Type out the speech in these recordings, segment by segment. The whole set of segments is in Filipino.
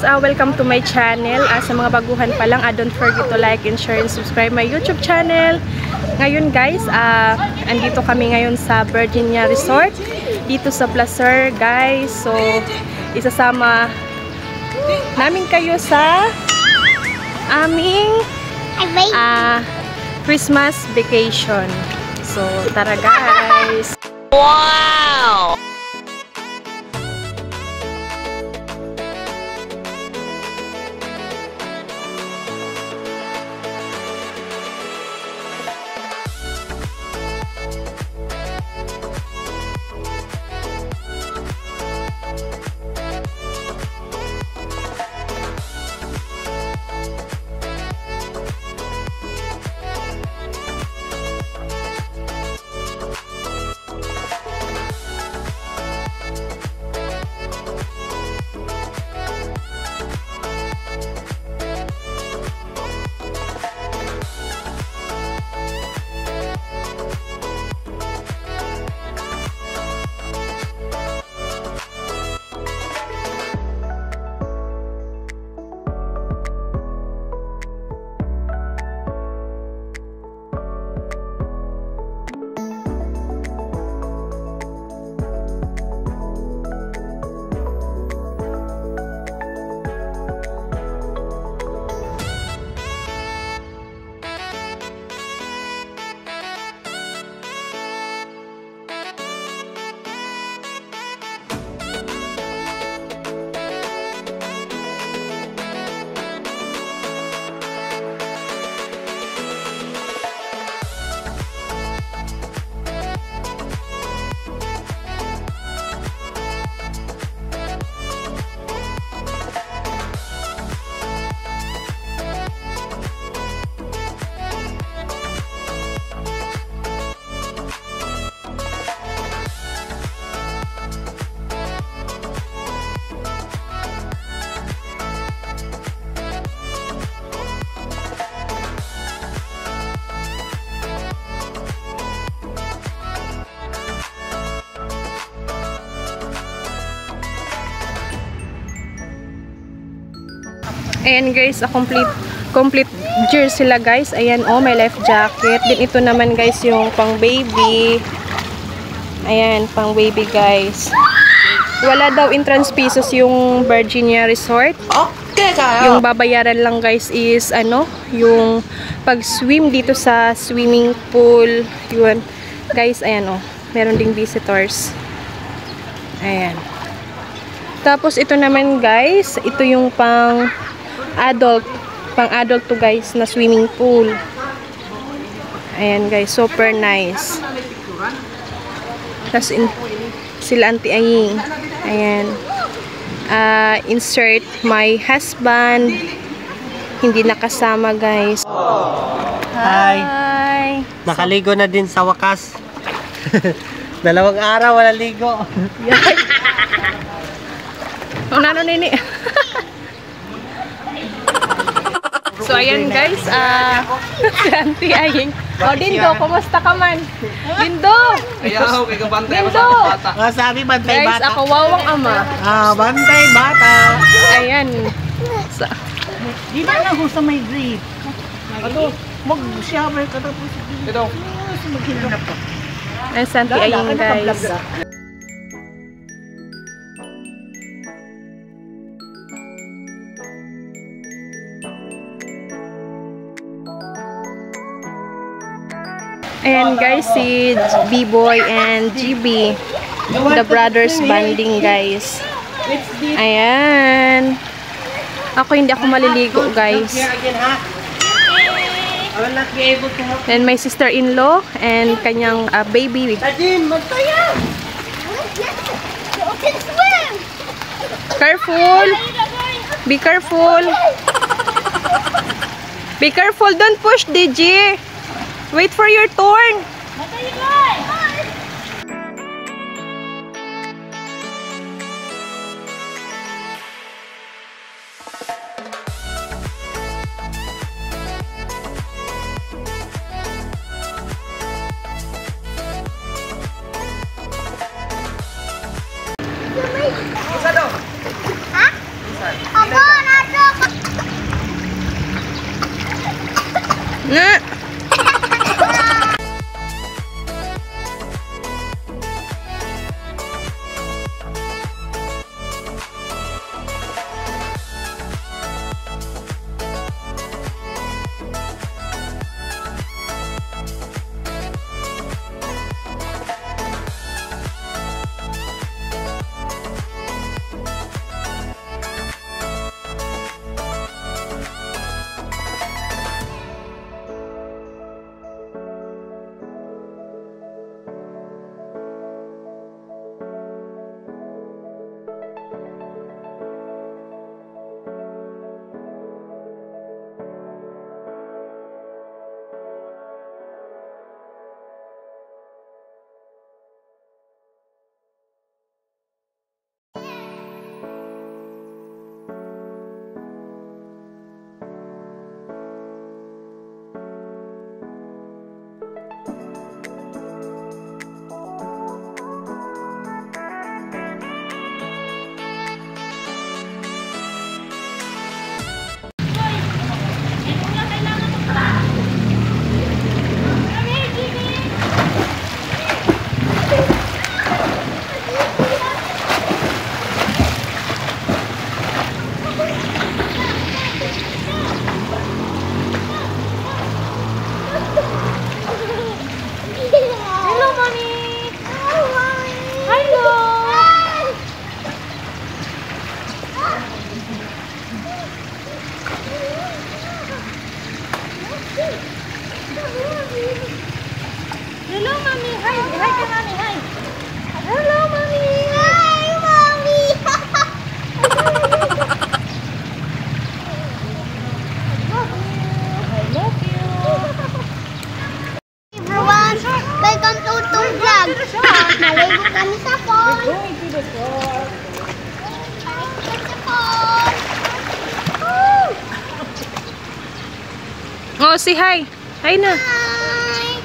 welcome to my channel. Sa mga baguhan pa lang, don't forget to like and share and subscribe my YouTube channel. Ngayon guys, andito kami ngayon sa Virginia Resort, dito sa Placer guys. So, isasama namin kayo sa aming Christmas vacation. So, tara guys! Wow! Ayan guys, complete gear sila guys. Ayan oh, may life jacket. Din ito naman guys yung pang baby. Ayan, pang baby guys. Wala daw entrance fees yung Virginia Resort. Okay, kaya. Yung babayaran lang guys is yung pag-swim dito sa swimming pool. Yun. Guys, ayan oh. Meron ding visitors. Ayan. Tapos ito naman guys, ito yung pang adult to guys na swimming pool. Ayan guys, super nice. Tapos sila Auntie Aying. Ayan. Insert my husband. Hindi nakasama guys. Hi. Nakaligo na din sa wakas. 2 araw wala ligo. Ano nini? So, ayan guys, si Auntie Aying. Dindo, kumusta ka man? Dindo! Ayaw, kay kabantay Dindo! Sabi bantay Guys, bata. ako wawang ama. Bantay bata. Ayan. Di ba na gusto may grip? Mag-shower ka tapos. Ito. Maghinap ka. Ayan si Auntie Aying guys. Ayan guys, si B-Boy and GB, the brothers banding guys. Ayan. Hindi ako maliligo guys. And my sister-in-law and kanyang baby. Careful! Be careful! Be careful! Don't push, DJ! Wait for your turn! Isa daw. Ha? Apa? Na. Hello, Mommy. Hi. Hi ka, Mommy. Hi. Hello, Mommy. Hi, Mommy. I love you. Everyone, welcome to Tung Vlog. Maligo kami sa phone. Going to the store. Maligo sa phone. Oh, say hi. Hi na. Hi.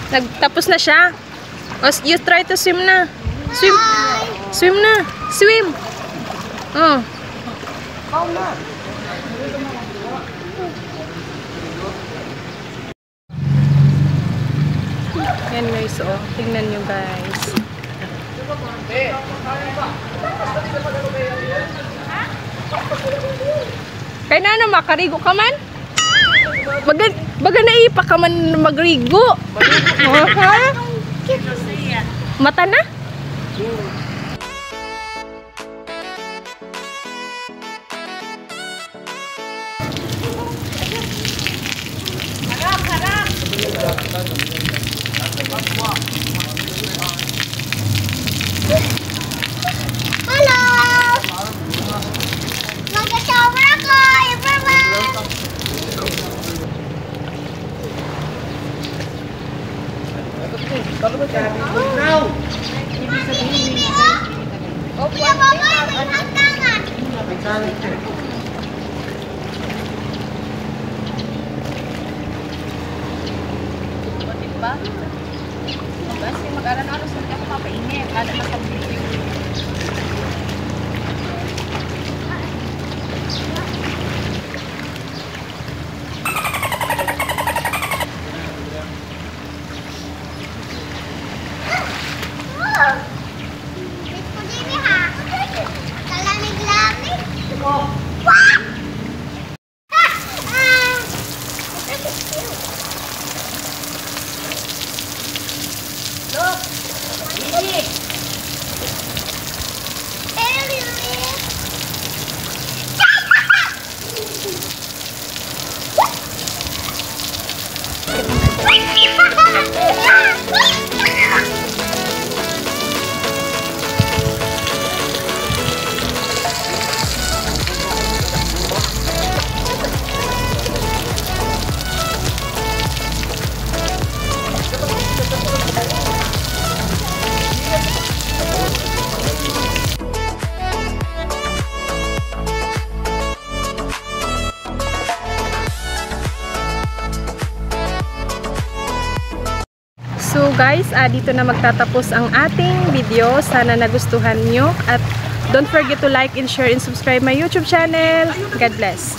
Nagtapos na siya. Oh, you try to swim na. Swim. Swim na. Swim. Oh. Yan guys, oh. Tingnan nyo guys. Kaya na makarigo ka man? Baga naipa ka man magrigo. Ha? Mata na? Hello. Mag-shower ako, everyone. Kuya Mama, may hanggangan. Diba? Kasi mag-aral-aral sa kanya mapainit. Kada nakabvideo. Gusto din ha. Kalamig-lamig. Wow! So guys, dito na magtatapos ang ating video. Sana nagustuhan nyo. At don't forget to like and share and subscribe my YouTube channel. God bless.